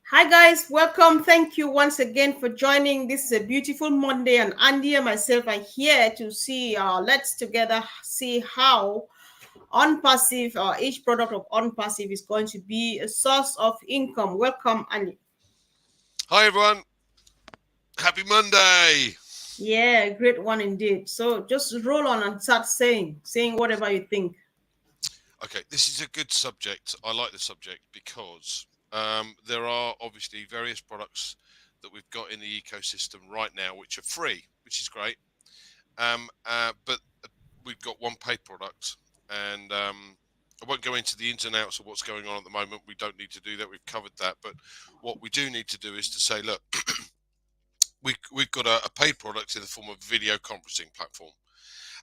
Hi guys, welcome. Thank you once again for joining. This is a beautiful Monday, and Andy and myself are here to see. Let's together see how unpassive, each product of unpassive is going to be a source of income. Welcome, Andy. Hi everyone, happy Monday. Yeah, great one indeed. So just roll on and start saying whatever you think. Okay, this is a good subject. I like the subject because there are obviously various products that we've got in the ecosystem right now which are free, which is great. But we've got one paid product, and I won't go into the ins and outs of what's going on at the moment. We don't need to do that. We've covered that. But what we do need to do is to say, look, we've got a paid product in the form of a video conferencing platform.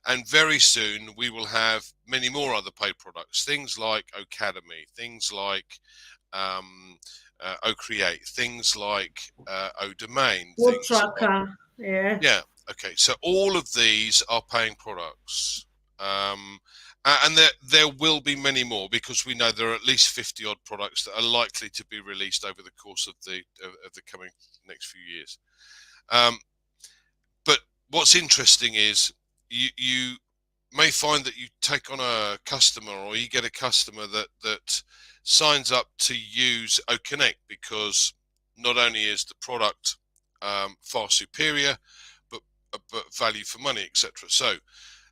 And very soon we will have many more other paid products, things like Academy, things like OCreate, things like ODomain, Code things like, tracker. Yeah. yeah, okay. So all of these are paying products. And there will be many more because we know there are at least 50 odd products that are likely to be released over the course of the coming next few years. But what's interesting is you may find that you take on a customer, or you get a customer that signs up to use OConnect because not only is the product far superior, but value for money, etc. So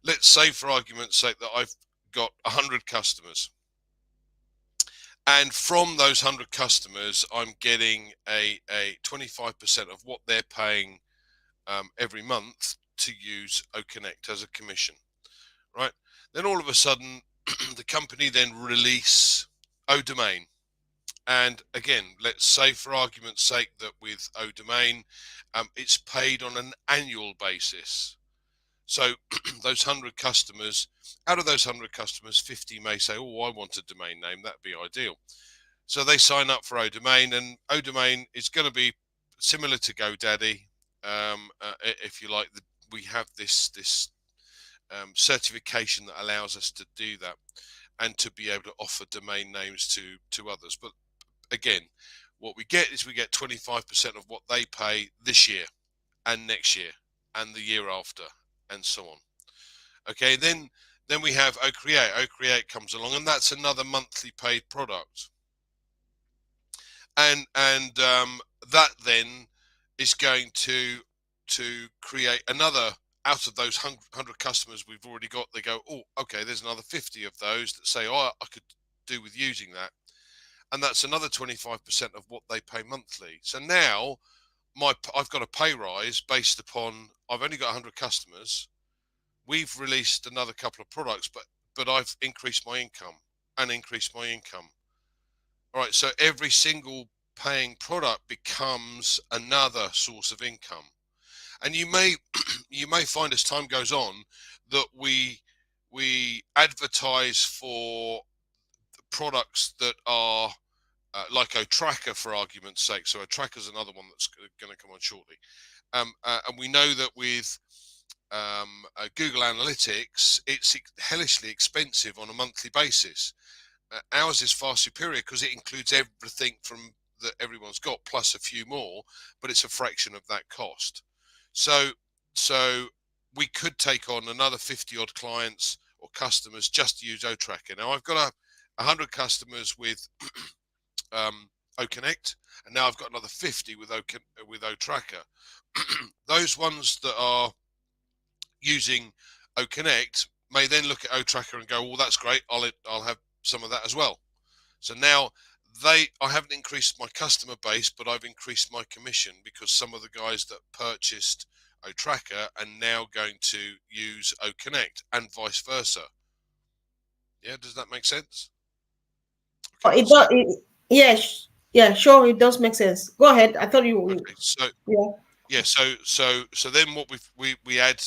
let's say, for argument's sake, that I've got 100 customers, and from those 100 customers, I'm getting a 25% of what they're paying every month to use OConnect as a commission, right? Then all of a sudden, the company then release ODomain. And again, let's say for argument's sake that with ODomain, it's paid on an annual basis. So those 100 customers, out of those 100 customers, 50 may say, oh, I want a domain name. That'd be ideal. So they sign up for ODomain, and ODomain is going to be similar to GoDaddy. If you like, we have this certification that allows us to do that and to be able to offer domain names to others. But again, what we get is we get 25% of what they pay this year and next year and the year after, and so on. Okay, then we have OCreate. OCreate comes along, and that's another monthly paid product. And that then is going to create another, out of those 100 customers we've already got. They go, oh, okay, there's another 50 of those that say, oh, I could do with using that, and that's another 25% of what they pay monthly. So now I've got a pay rise based upon, I've only got 100 customers. We've released another couple of products, but I've increased my income and increased my income. All right, so every single paying product becomes another source of income. And you may you may find as time goes on that we advertise for products that are like a tracker, for argument's sake. So a tracker is another one that's going to come on shortly. And we know that with Google Analytics, it's hellishly expensive on a monthly basis. Ours is far superior because it includes everything from that everyone's got plus a few more, but it's a fraction of that cost. So we could take on another 50 odd clients or customers just to use OTracker. Now I've got 100 customers with OConnect, and now I've got another 50 with OTracker. Those ones that are using OConnect may then look at OTracker and go, well, that's great, I'll have some of that as well. So now I haven't increased my customer base, but I've increased my commission because some of the guys that purchased OTracker are now going to use OConnect, and vice versa. Yeah, does that make sense? Okay, It so does. Yeah, sure. It does make sense. Go ahead. I thought you. okay, so Yeah. yeah, so then what we add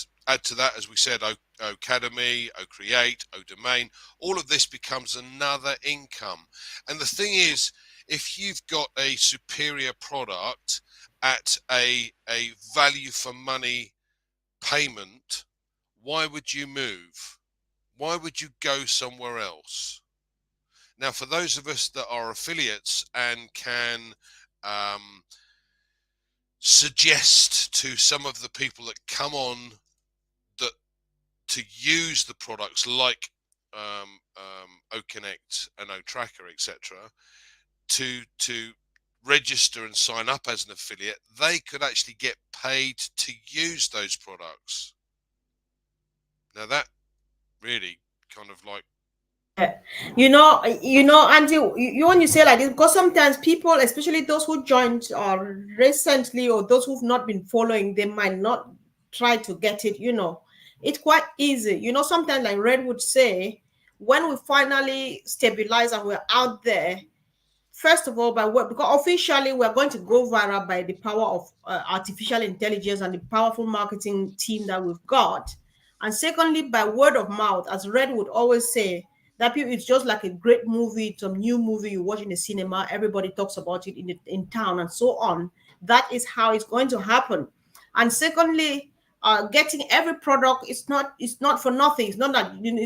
to that, as we said, Academy, OCreate, ODomain, all of this becomes another income. And the thing is, if you've got a superior product at a value for money payment, why would you move? Why would you go somewhere else? Now, for those of us that are affiliates and can suggest to some of the people that come on that to use the products like OConnect and OTracker, etc., to register and sign up as an affiliate, they could actually get paid to use those products. Now that really kind of like, Yeah. Andy, when you say like this, because sometimes people, especially those who joined recently or those who've not been following, they might not try to get it. It's quite easy. Sometimes like Red would say, when we finally stabilize and we're out there, first of all, by what? Because officially we're going to go viral by the power of artificial intelligence and the powerful marketing team that we've got. And secondly, by word of mouth, as Red would always say, that people, it's just like a great movie, some new movie you watch in the cinema, everybody talks about it in town and so on. That is how it's going to happen. And secondly, getting every product, it's not for nothing. It's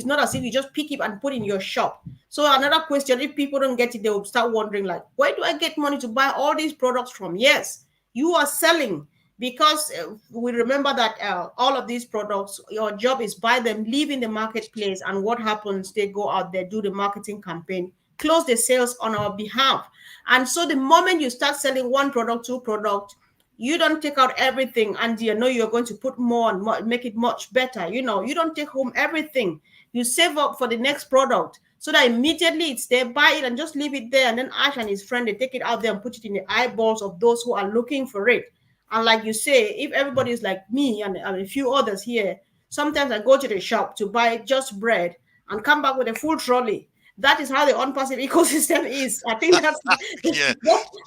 not as if you just pick it and put in your shop. So another question, if people don't get it, they will start wondering like, where do I get money to buy all these products from? Yes, you are selling, because we remember that all of these products, your job is buy them, live in the marketplace, and what happens, they go out there, do the marketing campaign, close the sales on our behalf. And so the moment you start selling one product, two product, you don't take out everything, and you know you're going to put more and more, make it much better. You don't take home everything. You save up for the next product, so that immediately it's there, buy it and just leave it there. And then Ash and his friend, they take it out there and put it in the eyeballs of those who are looking for it. And like you say, if everybody is like me and a few others here, sometimes I go to the shop to buy just bread and come back with a full trolley. That is how the unpassive ecosystem is. I think that's yeah,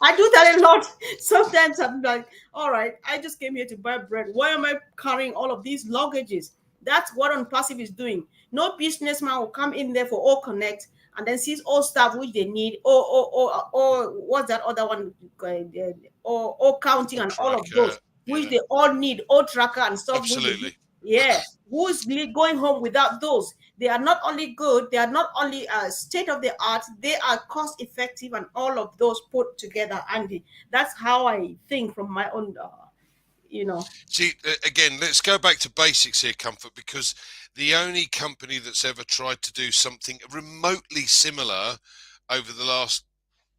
I do that a lot. Sometimes I'm like, all right, I just came here to buy bread. Why am I carrying all of these luggages? That's what Unpassive is doing. No businessman will come in there for all connect and then sees all stuff which they need, or what's that other one, or counting or and all of tracker, those which yeah, they all need, all tracker and stuff which they need. absolutely. Yeah, who's going home without those? They are not only good, they are not only state of the art, they are cost effective, and all of those put together, Andy. That's how I think from my own, you know. See, again, let's go back to basics here, Comfort, because the only company that's ever tried to do something remotely similar over the last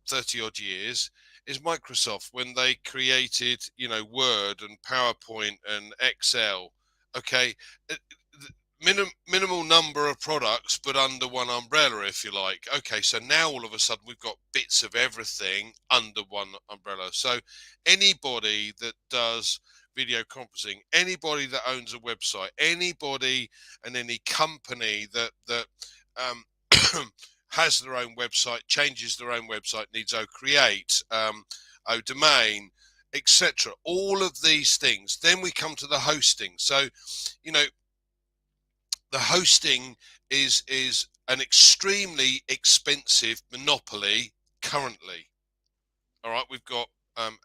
30 odd years is Microsoft, when they created, Word and PowerPoint and Excel. Okay, uh, minimal number of products, but under one umbrella, if you like. Okay, so now all of a sudden we've got bits of everything under one umbrella. So anybody that does video conferencing, anybody that owns a website, anybody and any company that has their own website, changes their own website, needs Create, Domain, etc. All of these things. Then we come to the hosting. So, the hosting is an extremely expensive monopoly currently. All right, we've got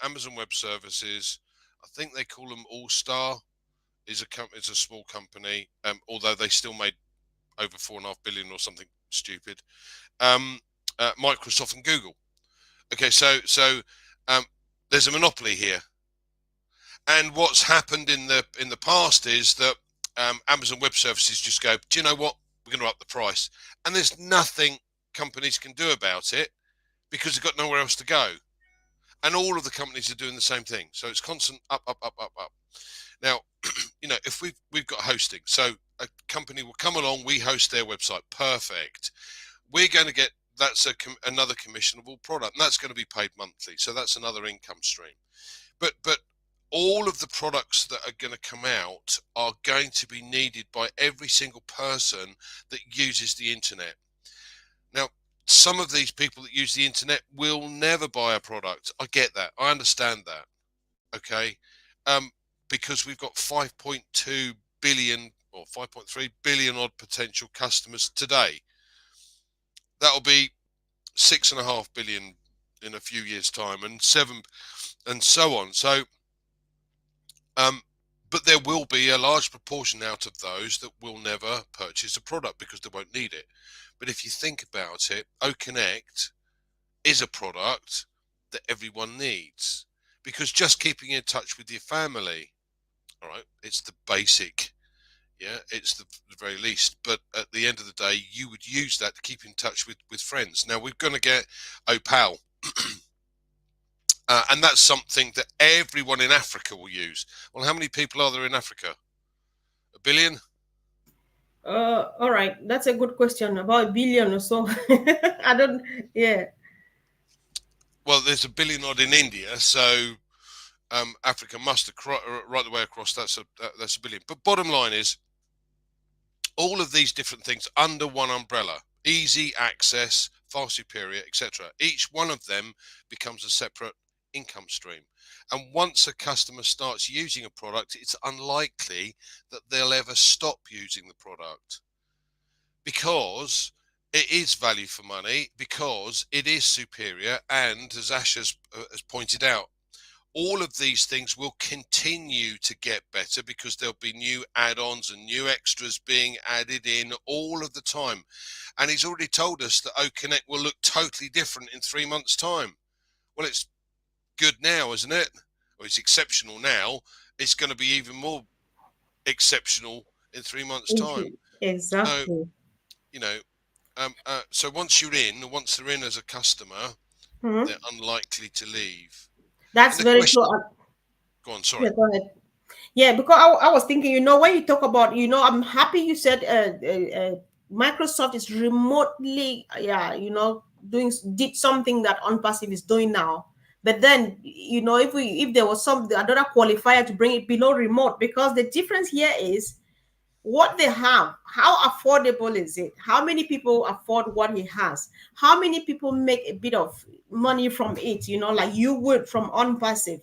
Amazon Web Services. I think they call them All Star. Is a small company, although they still made over 4.5 billion or something stupid. Microsoft and Google. Okay, so there's a monopoly here, and what's happened in the past is that Amazon Web Services just go, do you know what? We're going to up the price, and there's nothing companies can do about it because they've got nowhere else to go, and all of the companies are doing the same thing. So it's constant up, up, up, up, up. Now, if we've got hosting, so a company will come along, we host their website, perfect. We're going to get another commissionable product, and that's going to be paid monthly. So that's another income stream. But all of the products that are going to come out are going to be needed by every single person that uses the internet. Now, some of these people that use the internet will never buy a product. I get that. I understand that. Okay. Because we've got 5.2 billion or 5.3 billion odd potential customers today. That'll be 6.5 billion in a few years' time, and 7, and so on. So, but there will be a large proportion out of those that will never purchase a product because they won't need it. But if you think about it, OConnect is a product that everyone needs, because just keeping in touch with your family, all right, it's the basic. Yeah, it's the very least. But at the end of the day, you would use that to keep in touch with friends. Now we're going to get OPAL, and that's something that everyone in Africa will use. Well, how many people are there in Africa? A billion? All right, that's a good question. About a billion or so. I don't. Yeah. Well, there's a billion odd in India, so Africa must right the way across. That's a billion. But bottom line is, all of these different things under one umbrella, easy access, far superior, etc. Each one of them becomes a separate income stream. And once a customer starts using a product, it's unlikely that they'll ever stop using the product, because it is value for money, because it is superior. And as Ash has pointed out, all of these things will continue to get better, because there'll be new add-ons and new extras being added in all of the time. And he's already told us that OConnect will look totally different in 3 months' time. Well, it's good now, isn't it? Or it's exceptional now. It's going to be even more exceptional in 3 months' time. So, Exactly. you know, so once they're in as a customer, Mhm. they're unlikely to leave. And That's the very true. question, go on, sorry. Yeah, go ahead. Yeah, because I was thinking, when you talk about, I'm happy you said Microsoft is remotely, yeah, did something that OnPassive is doing now. But then, if there was some another qualifier to bring it below remote, because the difference here is what they have, how affordable is it, how many people afford what he has, how many people make a bit of money from it, like you would from Unpassive.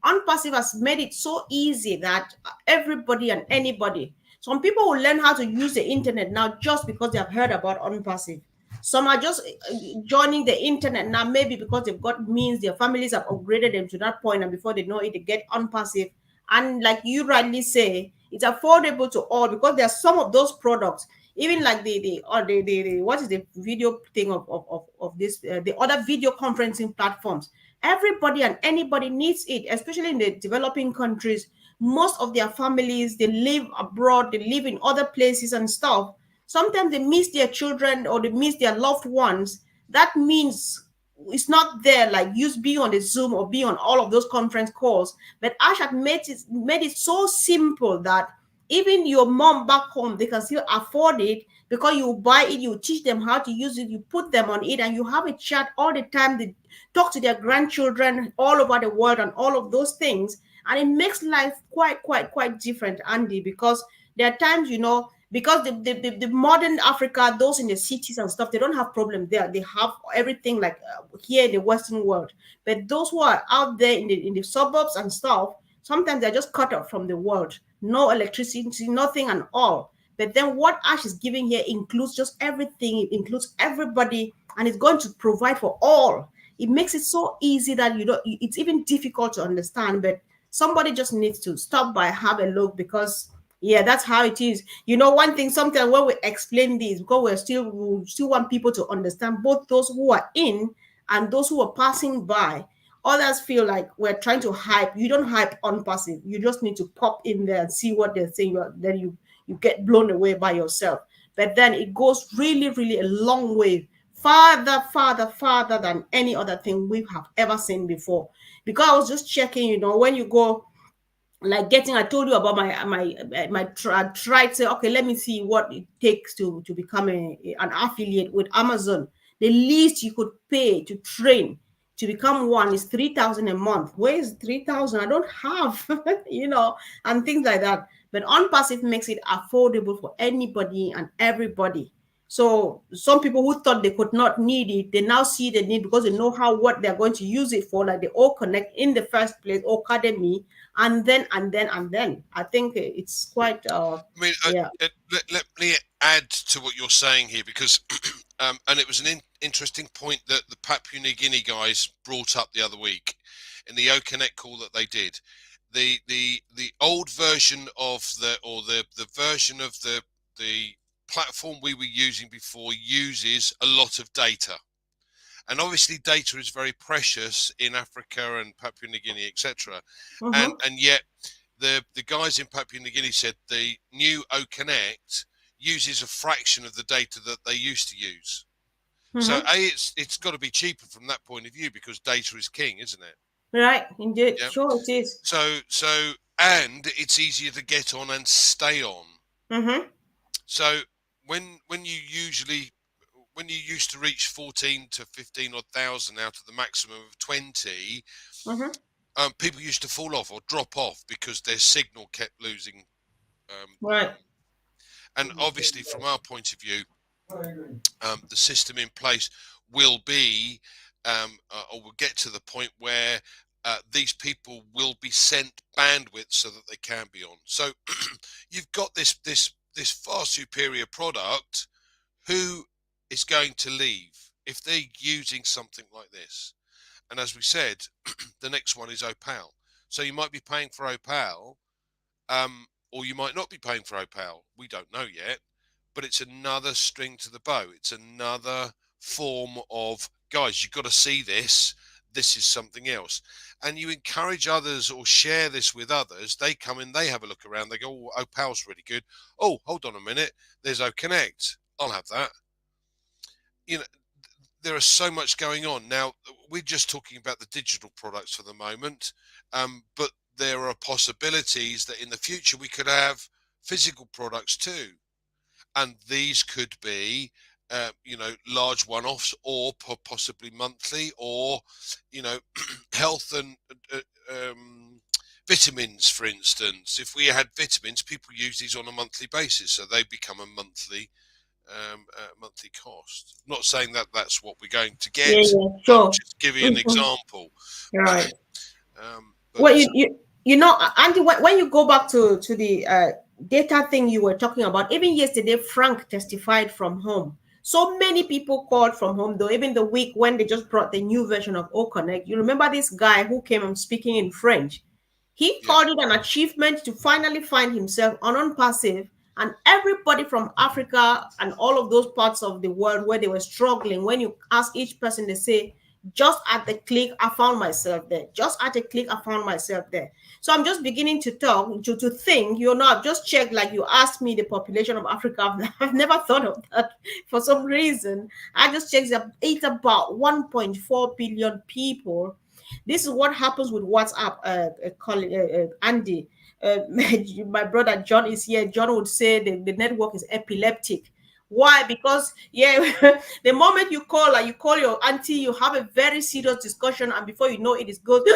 Unpassive has made it so easy that everybody and anybody, some people will learn how to use the internet now just because they have heard about Unpassive. Some are just joining the internet now, maybe because they've got means, their families have upgraded them to that point, and before they know it, they get Unpassive. And like you rightly say, it's affordable to all, because there are some of those products, even like the what is the video thing of this the other video conferencing platforms. Everybody and anybody needs it, especially in the developing countries. Most of their families, they live abroad, they live in other places and stuff. Sometimes they miss their children or they miss their loved ones. That means it's not there like use being on the Zoom or being on all of those conference calls. But Ash had made it so simple that even your mom back home, they can still afford it, because you buy it, you teach them how to use it, you put them on it, and you have a chat all the time. They talk to their grandchildren all over the world and all of those things. And it makes life quite different, Andy, because there are times, because the modern Africa, those in the cities and stuff, they don't have problem there. They have everything like here in the Western world. But those who are out there in the suburbs and stuff, sometimes they're just cut off from the world. No electricity, nothing and all. But then what Ash is giving here includes just everything. It includes everybody, and it's going to provide for all. It makes it so easy that it's even difficult to understand. But somebody just needs to stop by, have a look, because yeah, that's how it is. One thing, sometimes when we explain this, because we still want people to understand, both those who are in and those who are passing by. Others feel like we're trying to hype. You don't hype on passive. You just need to pop in there and see what they're saying. Then you get blown away by yourself. But then it goes really, really a long way, farther than any other thing we have ever seen before. Because I was just checking, when you go like getting, I told you about I tried to say, okay, let me see what it takes to become an affiliate with Amazon. The least you could pay to train to become one is 3,000 a month. Where is 3,000? I don't have, and things like that. But OnPassive makes it affordable for anybody and everybody. So some people who thought they could not need it, they now see the need, because they know what they're going to use it for. Like they all connect in the first place, Academy, and then. I think it's quite I mean, yeah. let me add to what you're saying here, because, and it was an interesting point that the Papua New Guinea guys brought up the other week in the OConnect call that they did. The old version of the version of the platform we were using before uses a lot of data, and obviously data is very precious in Africa and Papua New Guinea, etc. Mm-hmm. And yet the guys in Papua New Guinea said the new O Connect uses a fraction of the data that they used to use. So Mm-hmm. it's got to be cheaper from that point of view because data is king, isn't it? Right, indeed. Yeah. Sure it is. So and it's easier to get on and stay on. Mm-hmm. So when you used to reach 14 to 15 odd thousand out of the maximum of 20, Mm-hmm. people used to fall off or drop off because their signal kept losing. Right. And obviously, from our point of view, the system in place will be, or will get to the point where these people will be sent bandwidth so that they can be on. So you've got this far superior product. Who is going to leave if they're using something like this? And as we said, the next one is Opal. So you might be paying for Opal, or you might not be paying for Opal. We don't know yet, but it's another string to the bow. It's another form of, guys, you've got to see this. This is something else. And you encourage others or share this with others. They come in, they have a look around. They go, oh, Opal's really good. Oh, hold on a minute. There's OConnect. I'll have that. You know, there is so much going on now. We're just talking about the digital products for the moment, but there are possibilities that in the future we could have physical products too, and these could be large one-offs or possibly monthly, or health and vitamins, for instance. If we had vitamins, people use these on a monthly basis, so they become a monthly cost. I'm not saying that that's what we're going to Yeah, get. yeah, I'm sure. just giving you an Mm-hmm. example. Right. But Well, Andy, when you go back to the data thing you were talking about, even yesterday, Frank testified from home. So many people called from home, though, even the week when they just brought the new version of O Connect. You remember this guy who came and speaking in French? He yeah, called it an achievement to finally find himself on Unpassive, and everybody from Africa and all of those parts of the world where they were struggling. When you ask each person, they say, just at the click, I found myself there. Just at a click, I found myself there. So I'm just beginning to talk, to think, I've just checked, like you asked me the population of Africa. I've never thought of that for some reason. I just checked that it's about 1.4 billion people. This is what happens with WhatsApp, Andy. My brother John is here. John would say the network is epileptic. Why? Because the moment you call, like you call your auntie, you have a very serious discussion, and before you know it is good,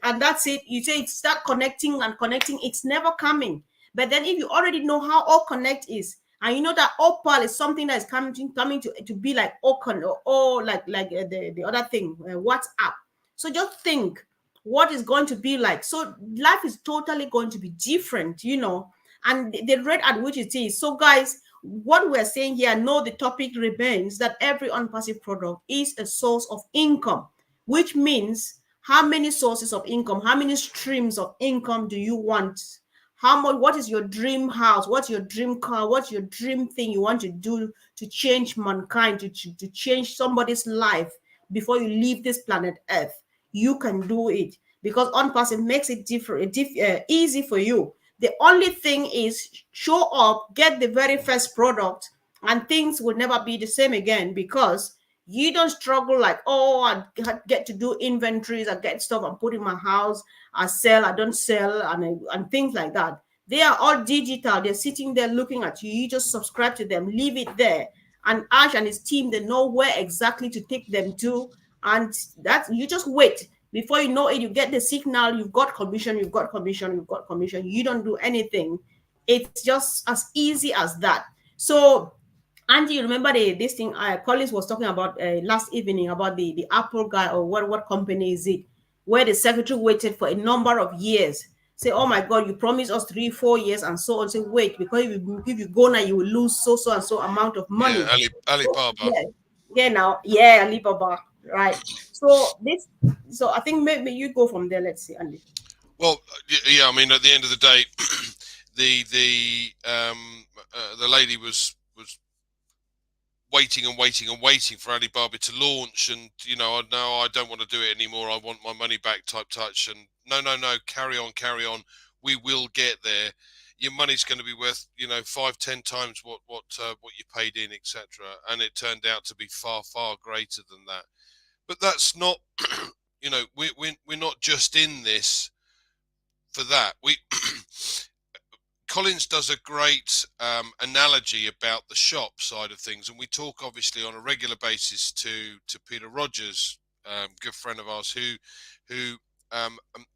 and that's it. You say start connecting and connecting, it's never coming. But then if you already know how all connect is, and you know that opal is something that is coming to be like Ocon or like the other thing, WhatsApp. So just think what is going to be like. So life is totally going to be different, and the rate at which it is. So guys, what we're saying here, know the topic remains that every unpassive product is a source of income, which means how many sources of income, how many streams of income do you want? How much? What is your dream house? What's your dream car? What's your dream thing you want to do to change mankind, to change somebody's life before you leave this planet Earth? You can do it because unpassive makes it easy for you. The only thing is show up, get the very first product, and things will never be the same again because you don't struggle like, oh, I get to do inventories, I get stuff, I put in my house, I sell, I don't sell, and things like that. They are all digital. They're sitting there looking at you. You just subscribe to them, leave it there. And Ash and his team, they know where exactly to take them to. And that you just wait. Before you know it, you get the signal, you've got commission, you've got commission, you've got commission. You don't do anything. It's just as easy as that. So Angie, you remember this thing Collins was talking about last evening about the Apple guy, or what company is it, where the secretary waited for a number of years. Say, oh my God, you promised us 3-4 years and so on. Say, wait, because if you go now, you will lose so and so amount of yeah, money. So, Alibaba. Alibaba, right? So I think maybe you go from there. Let's see, Andy. Well, yeah. I mean, at the end of the day, the lady was waiting and waiting and waiting for Alibaba to launch, and no, I don't want to do it anymore. I want my money back type touch. And no, carry on, carry on. We will get there. Your money's going to be worth 5-10 times what you paid in, etc. And it turned out to be far greater than that. But that's not we're not just in this for that. We Collins does a great analogy about the shop side of things, and we talk obviously on a regular basis to Peter Rogers, good friend of ours, who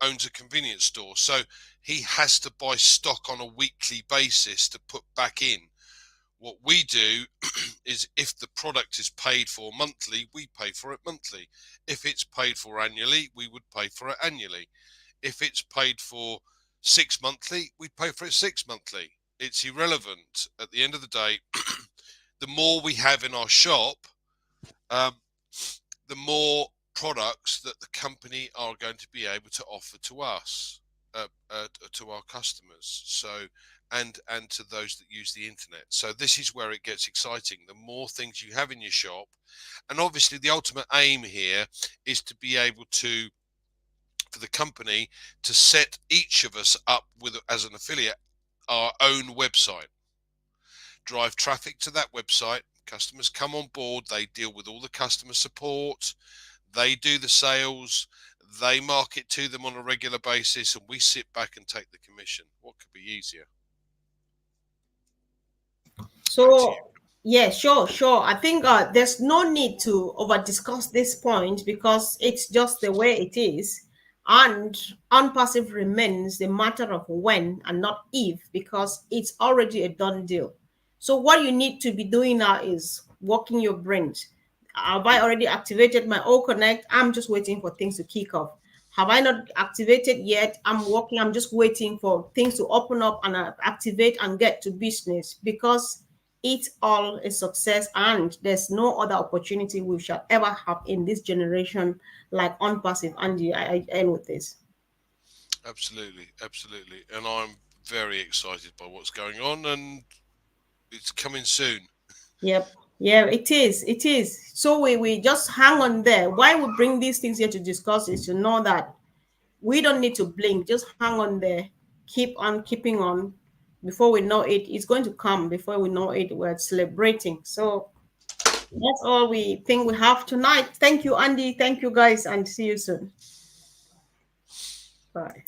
owns a convenience store. So he has to buy stock on a weekly basis to put back in. What we do is, if the product is paid for monthly, we pay for it monthly. If it's paid for annually, we would pay for it annually. If it's paid for 6 monthly, we pay for it 6 monthly. It's irrelevant. At the end of the day, the more we have in our shop, the more products that the company are going to be able to offer to us, to our customers. So, and to those that use the internet. So this is where it gets exciting. The more things you have in your shop, and obviously the ultimate aim here is to be able to, for the company to set each of us up with, as an affiliate, our own website, drive traffic to that website. Customers come on board, they deal with all the customer support, they do the sales, they market to them on a regular basis, and we sit back and take the commission. What could be easier? So, yeah, sure. I think there's no need to over discuss this point because it's just the way it is. And unpassive remains the matter of when and not if, because it's already a done deal. So, what you need to be doing now is working your brains. Have I already activated my O Connect? I'm just waiting for things to kick off. Have I not activated yet? I'm just waiting for things to open up and activate and get to business, because it's all a success and there's no other opportunity we shall ever have in this generation like unpassive. Andy, I end with this. Absolutely, and I'm very excited by what's going on, and it's coming soon. Yep. Yeah, it is. So we just hang on there. Why we bring these things here to discuss is to know that we don't need to blink. Just hang on there, keep on keeping on. Before we know it, it's going to come. Before we know it, we're celebrating. So that's all we think we have tonight. Thank you, Andy. Thank you, guys, and see you soon. Bye.